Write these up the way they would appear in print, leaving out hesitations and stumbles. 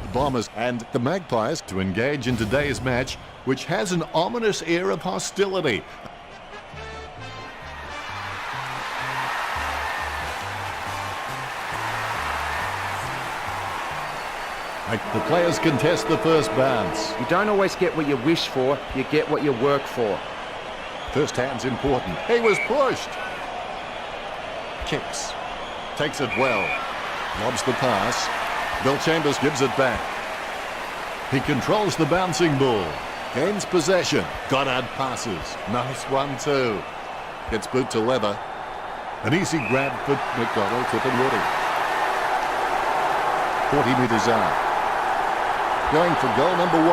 Bombers and the Magpies to engage in today's match, which has an ominous air of hostility. The players contest the first bounce. You don't always get what you wish for, you get what you work for. First hand's important. He was pushed. Kicks. Takes it well. Lobs the pass. Bill Chambers gives it back. He controls the bouncing ball. Gains possession. Goddard passes. Nice 1-2. Gets boot to leather. An easy grab for McDonald, Woody. 40 metres out. Going for goal number 1.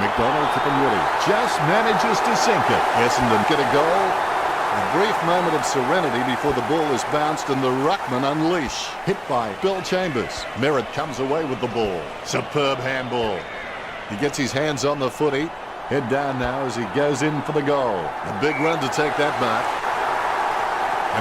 McDonald, Woody just manages to sink it. Essendon get a goal. A brief moment of serenity before the ball is bounced and the ruckman unleash. Hit by Bill Chambers. Merritt comes away with the ball. Superb handball. He gets his hands on the footy. Head down now as he goes in for the goal. A big run to take that mark.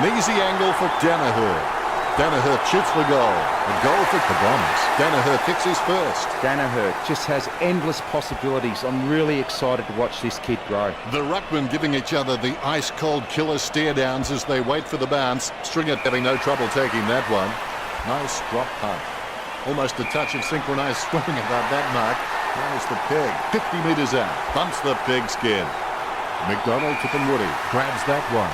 An easy angle for Danaher. Danaher shoots the goal. A goal for the Bombers. Danaher kicks his first. Danaher just has endless possibilities. I'm really excited to watch this kid grow. The ruckmen giving each other the ice-cold killer stare-downs as they wait for the bounce. Stringer having no trouble taking that one. Nice drop punt. Almost a touch of synchronised swimming above that mark. There's the pig. 50 metres out. Bumps the pigskin. McDonald, Woody grabs that one.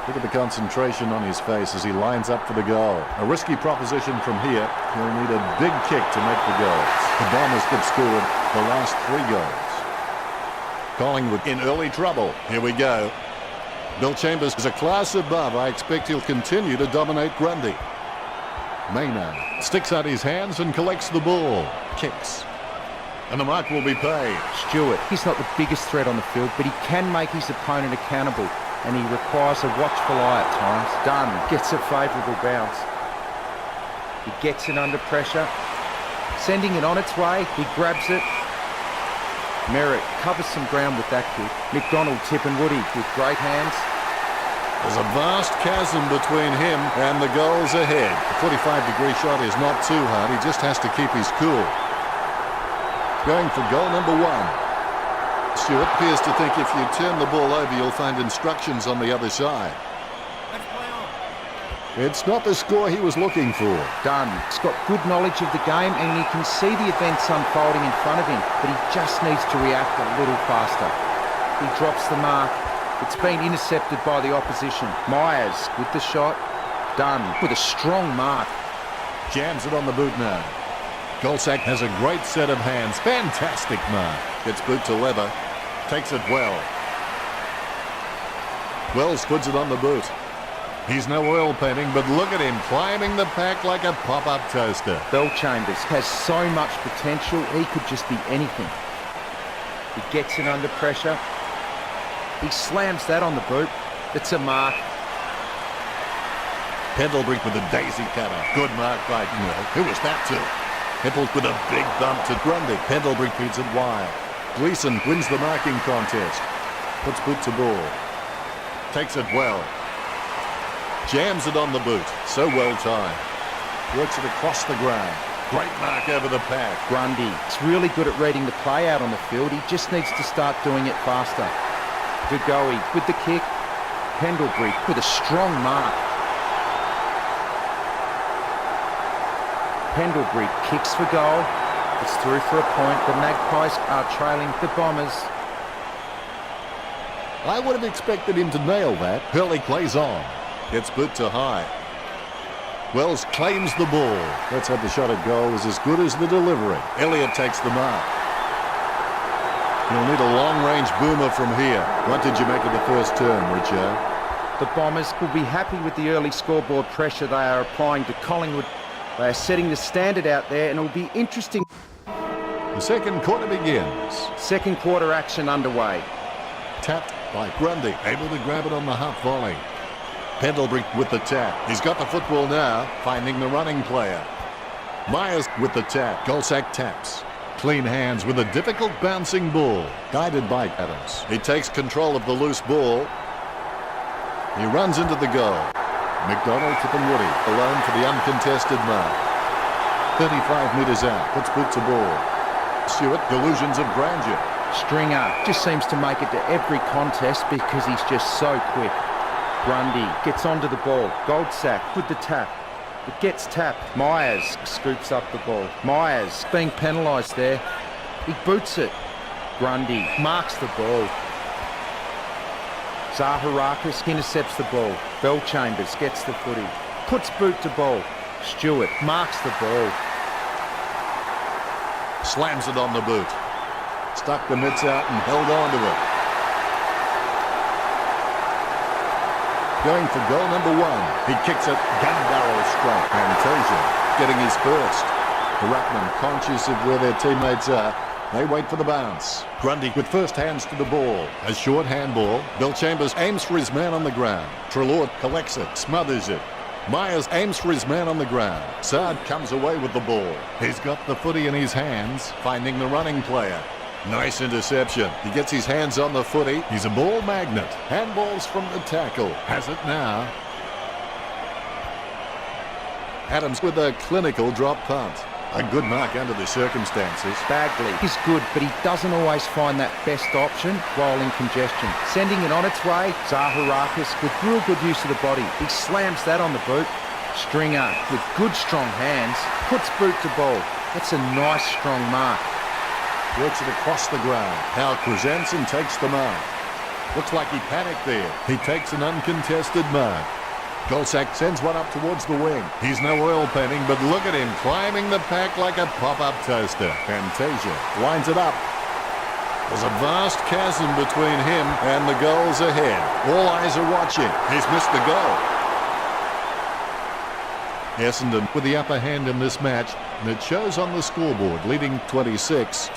Look at the concentration on his face as he lines up for the goal. A risky proposition from here. He'll need a big kick to make the goals. The Bombers have scored the last 3 goals. Collingwood in early trouble. Here we go. Bill Chambers is a class above. I expect he'll continue to dominate Grundy. Maynard sticks out his hands and collects the ball. Kicks. And the mark will be paid. Stewart, he's not the biggest threat on the field, but he can make his opponent accountable. And he requires a watchful eye at times. Dunn gets a favourable bounce. He gets it under pressure. Sending it on its way. He grabs it. Merritt covers some ground with that kick. McDonald, Woody with great hands. There's a vast chasm between him and the goals ahead. The 45-degree shot is not too hard. He just has to keep his cool. Going for goal number 1. Stewart appears to think if you turn the ball over, you'll find instructions on the other side. Let's play on. It's not the score he was looking for. Dunn. He's got good knowledge of the game and he can see the events unfolding in front of him, but he just needs to react a little faster. He drops the mark. It's been intercepted by the opposition. Myers with the shot. Dunn with a strong mark. Jams it on the boot now. Goldsack has a great set of hands. Fantastic mark. Gets boot to leather. Takes it well. Wells puts it on the boot. He's no oil painting, but look at him climbing the pack like a pop-up toaster. Bill Chambers has so much potential. He could just be anything. He gets it under pressure. He slams that on the boot. It's a mark. Pendlebury with a daisy cutter. Good mark by Who was that to? Hempel with a big bump to Grundy. Pendlebury feeds it wide. Gleeson wins the marking contest. Puts boot to ball. Takes it well. Jams it on the boot. So well timed. Works it across the ground. Great mark over the pack. Grundy is really good at reading the play out on the field. He just needs to start doing it faster. Dugowie with the kick. Pendlebury with a strong mark. Pendlebury kicks for goal. It's through for a point. The Magpies are trailing the Bombers. I would have expected him to nail that. Hurley plays on. Gets boot to high. Wells claims the ball. Let's hope the shot at goal is as good as the delivery. Elliott takes the mark. He'll need a long-range boomer from here. What did you make of the first term, Richard? The Bombers will be happy with the early scoreboard pressure they are applying to Collingwood. They are setting the standard out there and it will be interesting. The second quarter begins. Second quarter action underway. Tapped by Grundy, able to grab it on the half volley. Pendlebury with the tap. He's got the football now, finding the running player. Myers with the tap. Goldsack taps. Clean hands with a difficult bouncing ball. Guided by Adams. He takes control of the loose ball. He runs into the goal. McDonald tipping Woody. Alone for the uncontested mark. 35 metres out. Puts boot to ball. Stewart, delusions of grandeur. Stringer just seems to make it to every contest because he's just so quick. Grundy gets onto the ball. Goldsack with the tap. It gets tapped. Myers scoops up the ball. Myers being penalised there. He boots it. Grundy marks the ball. Zaharakis intercepts the ball. Bellchambers gets the footy. Puts boot to ball. Stewart marks the ball. Slams it on the boot. Stuck the mitts out and held on to it. Going for goal number 1. He kicks it, gun barrel strike. Fantasia getting his first. The Ruckman, conscious of where their teammates are, they wait for the bounce. Grundy with first hands to the ball. A short handball. Bellchambers aims for his man on the ground. Treloar collects it, smothers it. Myers aims for his man on the ground. Saad comes away with the ball. He's got the footy in his hands, finding the running player. Nice interception. He gets his hands on the footy. He's a ball magnet. Handballs from the tackle. Has it now. Adams with a clinical drop punt. A good mark under the circumstances. Bagley is good, but he doesn't always find that best option while in congestion. Sending it on its way, Zaharakis with real good use of the body. He slams that on the boot. Stringer with good strong hands, puts boot to ball. That's a nice strong mark. Works it across the ground. Now Krasensen takes the mark. Looks like he panicked there. He takes an uncontested mark. Goldsack sends one up towards the wing. He's no oil painting, but look at him climbing the pack like a pop-up toaster. Fantasia lines it up. There's a vast chasm between him and the goals ahead. All eyes are watching. He's missed the goal. Essendon with the upper hand in this match, and it shows on the scoreboard, leading 26-1.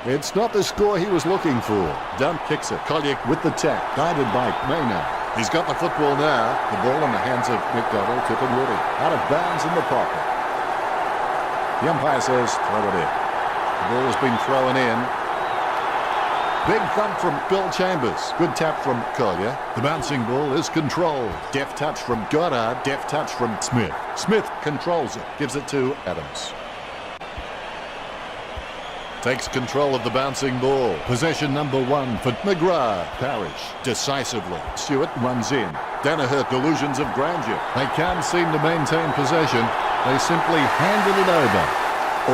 It's not the score he was looking for. Dunn kicks it. Collier with the tap, guided by Maynard. He's got the football now. The ball in the hands of McDonald, tipping Woody. Out of bounds in the pocket. The umpire says, throw it in. The ball has been thrown in. Big thump from Bellchambers. Good tap from Collier. The bouncing ball is controlled. Deft touch from Goddard. Deft touch from Smith. Smith controls it. Gives it to Adams. Takes control of the bouncing ball. Possession number 1 for McGrath. Parrish decisively. Stewart runs in. Danaher, delusions of grandeur. They can't seem to maintain possession. They simply handed it over.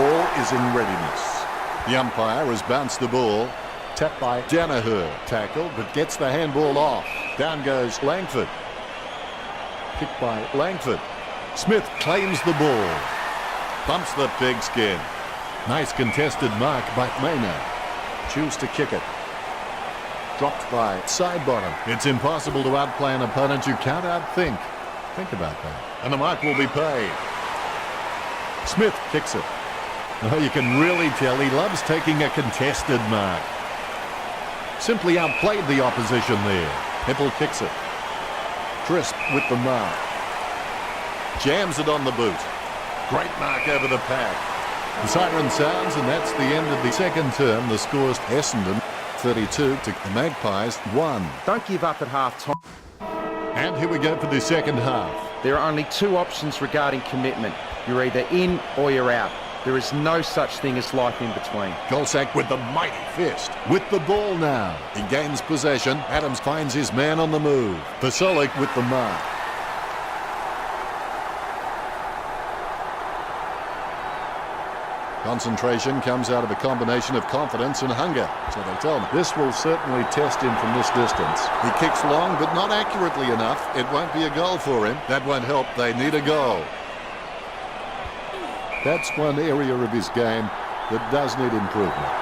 All is in readiness. The umpire has bounced the ball. Tapped by Danaher. Tackled, but gets the handball off. Down goes Langford. Kicked by Langford. Smith claims the ball. Bumps the pigskin. Nice contested mark by Maynard. Choose to kick it. Dropped by Sidebottom. It's impossible to outplay an opponent you can't outthink. Think about that. And the mark will be paid. Smith kicks it. Oh, you can really tell he loves taking a contested mark. Simply outplayed the opposition there. Hipple kicks it. Crisp with the mark. Jams it on the boot. Great mark over the pad. The siren sounds, and that's the end of the second term. The score's Essendon 32 to the Magpies 1. Don't give up at half-time. And here we go for the second half. There are only 2 options regarding commitment. You're either in or you're out. There is no such thing as life in between. Goldsack with the mighty fist. With the ball now. He gains possession. Adams finds his man on the move. Vasolik with the mark. Concentration comes out of a combination of confidence and hunger. So they tell him this will certainly test him from this distance. He kicks long, but not accurately enough. It won't be a goal for him. That won't help. They need a goal. That's one area of his game that does need improvement.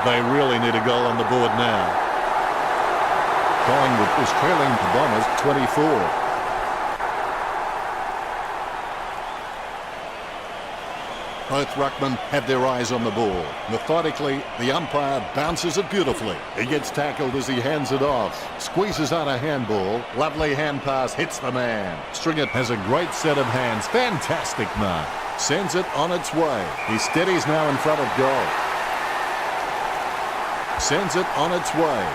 They really need a goal on the board now. Collingwood is trailing the Bombers 24. Both ruckmen have their eyes on the ball. Methodically, the umpire bounces it beautifully. He gets tackled as he hands it off. Squeezes out a handball. Lovely hand pass hits the man. Stringer has a great set of hands. Fantastic mark. Sends it on its way. He steadies now in front of goal. Sends it on its way.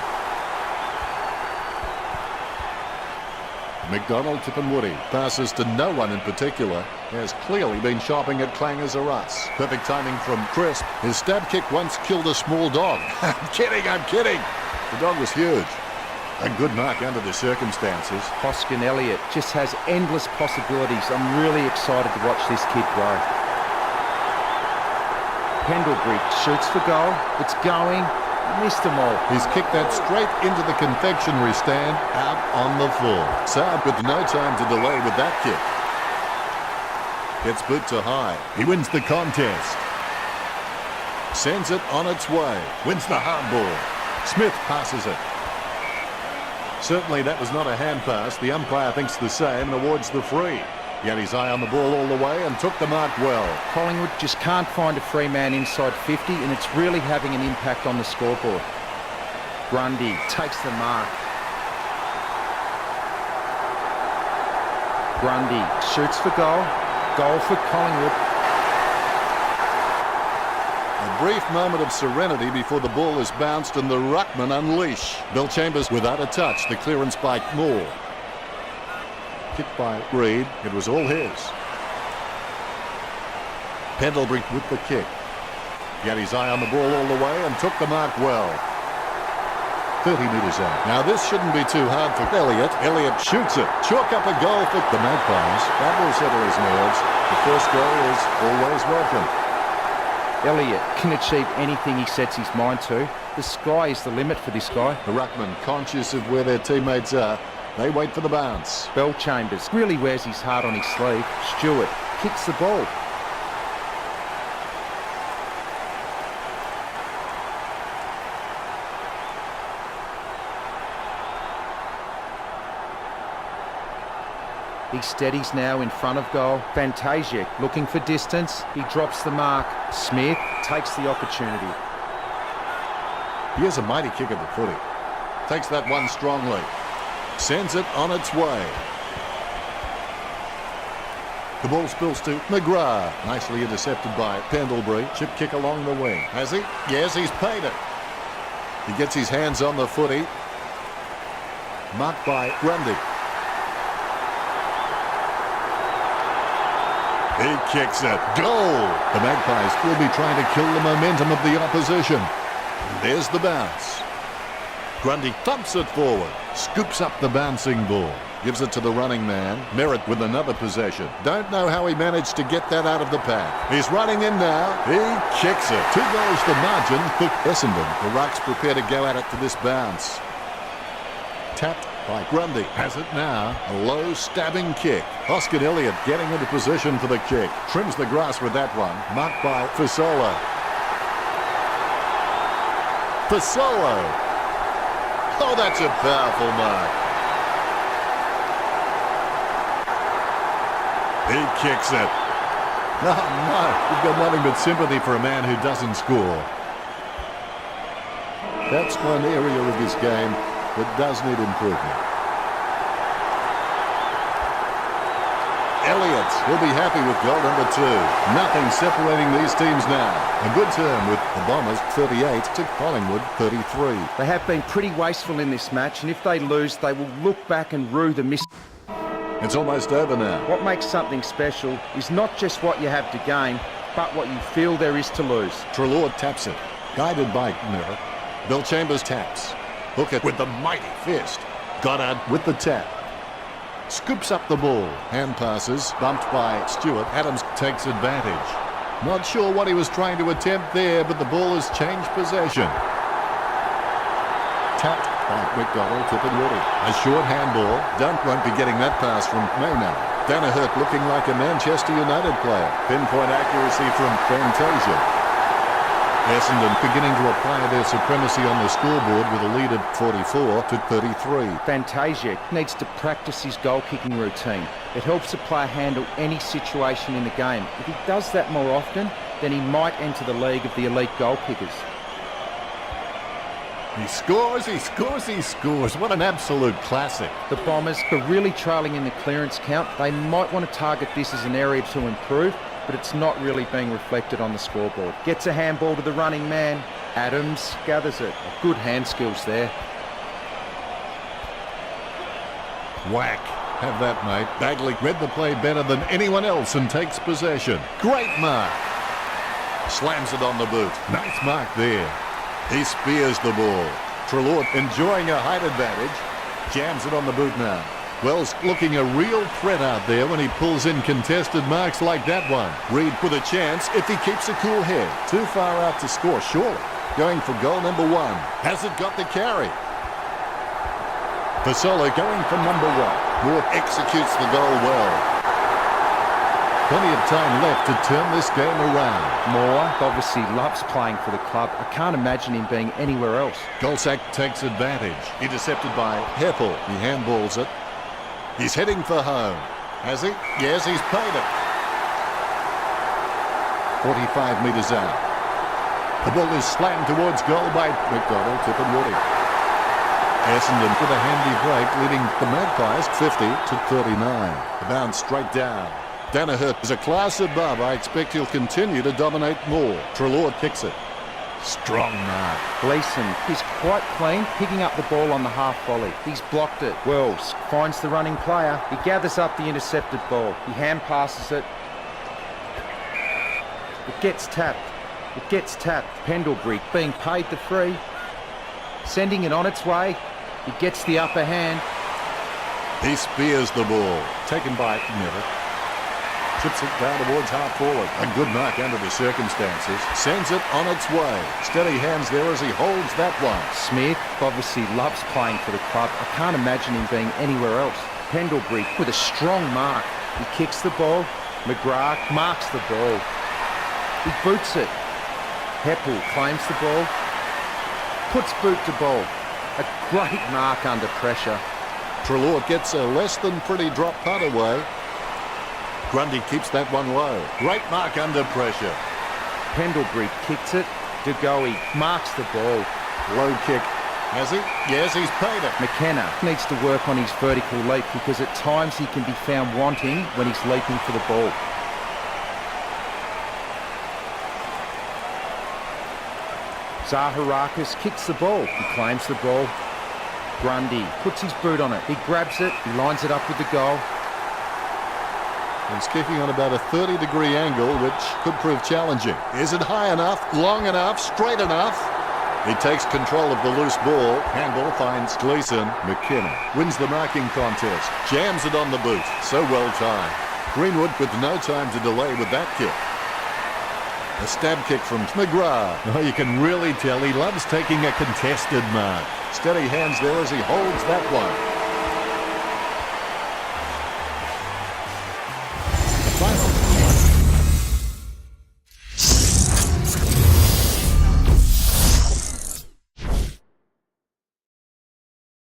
McDonald, Woody passes to no one in particular. He has clearly been shopping at Clangers or us. Perfect timing from Crisp. His stab kick once killed a small dog. I'm kidding. The dog was huge. A good mark under the circumstances. Hoskin Elliott just has endless possibilities. I'm really excited to watch this kid grow. Pendlebury shoots for goal. It's going. Missed them all. He's kicked that straight into the confectionery stand, out on the floor. Saab with no time to delay with that kick. Gets boot to high. He wins the contest. Sends it on its way. Wins the hardball. Smith passes it. Certainly that was not a hand pass. The umpire thinks the same and awards the free. He had his eye on the ball all the way and took the mark well. Collingwood just can't find a free man inside 50, and it's really having an impact on the scoreboard. Grundy takes the mark. Grundy shoots for goal. Goal for Collingwood. A brief moment of serenity before the ball is bounced and the ruckman unleash. Belchambers without a touch. The clearance by Moore. Kicked by Reid. It was all his. Pendlebury with the kick. He had his eye on the ball all the way and took the mark well. 30 metres out. Now this shouldn't be too hard for Elliott. Elliott shoots it. Chalk up a goal for the Magpies. That will settle his nerves. The first goal is always welcome. Elliott can achieve anything he sets his mind to. The sky is the limit for this guy. The ruckman, conscious of where their teammates are, they wait for the bounce. Belchambers really wears his heart on his sleeve. Stewart kicks the ball. He steadies now in front of goal. Fantasia looking for distance. He drops the mark. Smith takes the opportunity. He has a mighty kick at the footy. Takes that one strongly. Sends it on its way. The ball spills to McGrath. Nicely intercepted by Pendlebury. Chip kick along the wing. Has he? Yes, he's paid it. He gets his hands on the footy. Marked by Grundy. He kicks it. Goal! The Magpies will be trying to kill the momentum of the opposition. There's the bounce. Grundy thumps it forward. Scoops up the bouncing ball. Gives it to the running man. Merritt with another possession. Don't know how he managed to get that out of the pack. He's running in now. He kicks it. 2 goals the margin for Essendon. The Rucks prepare to go at it for this bounce. Tapped by Grundy. Has it now. A low stabbing kick. Hoskin Elliott getting into position for the kick. Trims the grass with that one. Marked by Fasola. Fasola. Oh, that's a powerful mark. He kicks it. Oh, no. We've got nothing but sympathy for a man who doesn't score. That's one area of this game that does need improvement. Elliott will be happy with goal number 2. Nothing separating these teams now. A good term with the Bombers 38 to Collingwood 33. They have been pretty wasteful in this match, and if they lose, they will look back and rue the miss. It's almost over now. What makes something special is not just what you have to gain, but what you feel there is to lose. Treloar taps it. Guided by Merritt. Belchambers taps. Hook it with the mighty fist. Goddard with the tap. Scoops up the ball. Hand passes. Bumped by Stewart. Adams takes advantage. Not sure what he was trying to attempt there, but the ball has changed possession. Tapped by McDonald to Woody. A short handball. Dunk won't be getting that pass from Maynard. Danaher looking like a Manchester United player. Pinpoint accuracy from Fantasia. Essendon beginning to apply their supremacy on the scoreboard with a lead of 44 to 33. Fantasia needs to practice his goal-kicking routine. It helps a player handle any situation in the game. If he does that more often, then he might enter the league of the elite goal-kickers. He scores, he scores, he scores. What an absolute classic. The Bombers are really trailing in the clearance count. They might want to target this as an area to improve, but it's not really being reflected on the scoreboard. Gets a handball to the running man. Adams gathers it. Good hand skills there. Whack. Have that, mate. Bagley read the play better than anyone else and takes possession. Great mark. Slams it on the boot. Nice mark there. He spears the ball. Treloar enjoying a height advantage. Jams it on the boot now. Wells looking a real threat out there when he pulls in contested marks like that one. Reed with a chance if he keeps a cool head. Too far out to score, surely. Going for goal number 1. Has it got the carry? Fasola going for number 1. Moore executes the goal well. Plenty of time left to turn this game around. Moore obviously loves playing for the club. I can't imagine him being anywhere else. Golsak takes advantage. Intercepted by Heppel. He handballs it. He's heading for home. Has he? Yes, he's paid it. 45 metres out. The ball is slammed towards goal by McDonald, Tip and Woody. Essendon with a handy break, leading the Magpies 50 to 39. The bounce straight down. Danaher is a class above. I expect he'll continue to dominate more. Treloar kicks it. Strong mark. Gleeson is quite clean, picking up the ball on the half volley. He's blocked it. Wells finds the running player. He gathers up the intercepted ball. He hand passes it. It gets tapped. It gets tapped. Pendlebury being paid the free. Sending it on its way. He gets the upper hand. He spears the ball. Taken by Neville. Chips it down towards half forward. A good mark under the circumstances. Sends it on its way. Steady hands there as he holds that one. Smith obviously loves playing for the club. I can't imagine him being anywhere else. Pendlebury with a strong mark. He kicks the ball. McGrath marks the ball. He boots it. Heppel claims the ball. Puts boot to ball. A great mark under pressure. Treloar gets a less than pretty drop putt away. Grundy keeps that one low. Great mark under pressure. Pendlebury kicks it. De Goey marks the ball. Low kick. Has he? Yes, he's paid it. McKenna needs to work on his vertical leap because at times he can be found wanting when he's leaping for the ball. Zaharakis kicks the ball. He claims the ball. Grundy puts his boot on it. He grabs it. He lines it up with the goal. He's kicking on about a 30-degree angle, which could prove challenging. Is it high enough, long enough, straight enough? He takes control of the loose ball. Handball finds Gleeson. McKenna wins the marking contest. Jams it on the boot. So well timed. Greenwood with no time to delay with that kick. A stab kick from McGrath. Oh, you can really tell he loves taking a contested mark. Steady hands there as he holds that one.